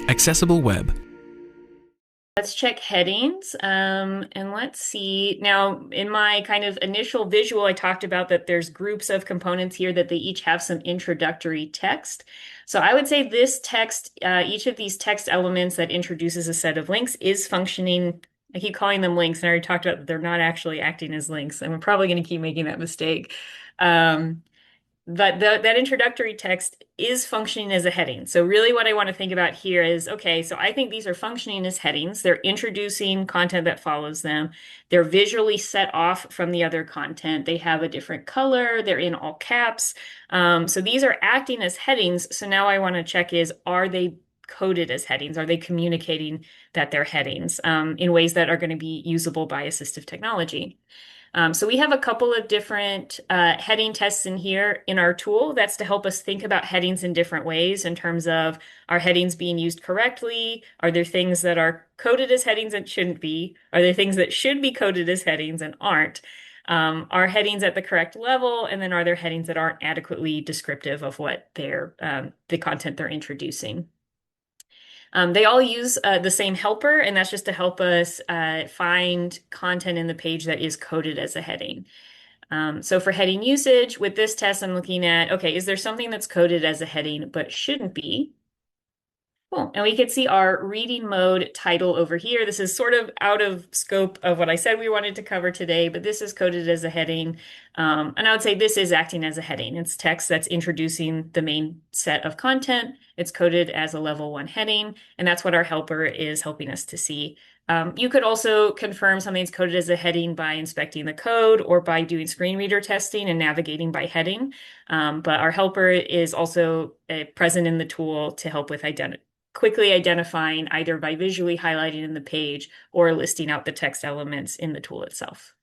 Accessible Web. Let's check headings. And let's see. Now, in my kind of initial visual, I talked about that there's groups of components here that they each have some introductory text. So I would say this text, each of these text elements that introduces a set of links is functioning. I keep calling them links, and I already talked about that they're not actually acting as links, and we're probably going to keep making that mistake. Um, but that introductory text is functioning as a heading. So really what I want to think about here is, okay, so I think these are functioning as headings. They're introducing content that follows them. They're visually set off from the other content. They have a different color. They're in all caps. So these are acting as headings. So now I want to check is, are they coded as headings? Are they communicating that they're headings in ways that are going to be usable by assistive technology? So we have a couple of different heading tests in here in our tool. That's to help us think about headings in different ways in terms of, are headings being used correctly? Are there things that are coded as headings and shouldn't be? Are there things that should be coded as headings and aren't? Are headings at the correct level? And then are there headings that aren't adequately descriptive of what the content they're introducing? They all use the same helper, and that's just to help us find content in the page that is coded as a heading. So for heading usage, with this test, I'm looking at, okay, is there something that's coded as a heading but shouldn't be? Cool. And we can see our reading mode title over here. This is sort of out of scope of what I said we wanted to cover today, but this is coded as a heading. And I would say this is acting as a heading. It's text that's introducing the main set of content. It's coded as a level 1 heading, and that's what our helper is helping us to see. You could also confirm something's coded as a heading by inspecting the code or by doing screen reader testing and navigating by heading. But our helper is also present in the tool to help with quickly identifying either by visually highlighting in the page or listing out the text elements in the tool itself.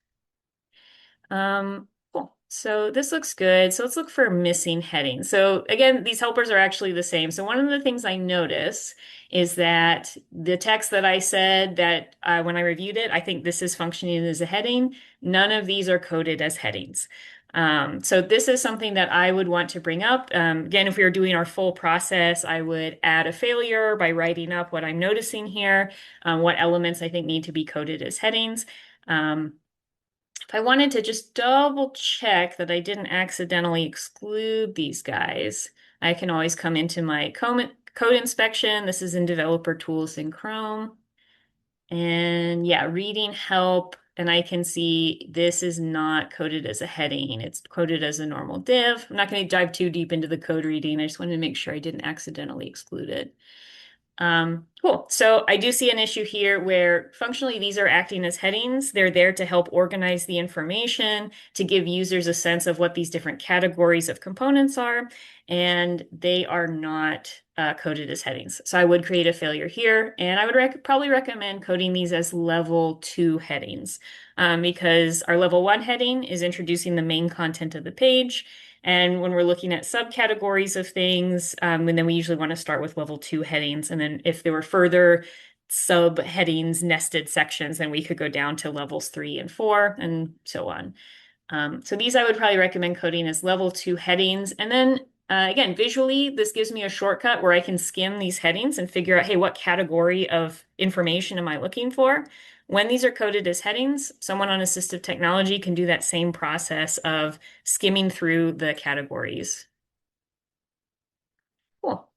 Cool. So this looks good. So let's look for missing headings. So again, these helpers are actually the same. So one of the things I notice is that the text that I said that when I reviewed it, I think this is functioning as a heading. None of these are coded as headings. So this is something that I would want to bring up. Again, if we were doing our full process, I would add a failure by writing up what I'm noticing here, what elements I think need to be coded as headings. If I wanted to just double check that I didn't accidentally exclude these guys, I can always come into my code inspection. This is in Developer Tools in Chrome. And yeah, reading help. And I can see this is not coded as a heading. It's coded as a normal div. I'm not going to dive too deep into the code reading. I just wanted to make sure I didn't accidentally exclude it. Cool. So I do see an issue here where functionally these are acting as headings. They're there to help organize the information, to give users a sense of what these different categories of components are, and they are not coded as headings. So I would create a failure here, and I would probably recommend coding these as level 2 headings because our level 1 heading is introducing the main content of the page. And when we're looking at subcategories of things, and then we usually want to start with level 2 headings. And then if there were further subheadings, nested sections, then we could go down to levels 3 and 4 and so on. So these I would probably recommend coding as level 2 headings. And then again, visually, this gives me a shortcut where I can skim these headings and figure out, hey, what category of information am I looking for? When these are coded as headings, someone on assistive technology can do that same process of skimming through the categories. Cool.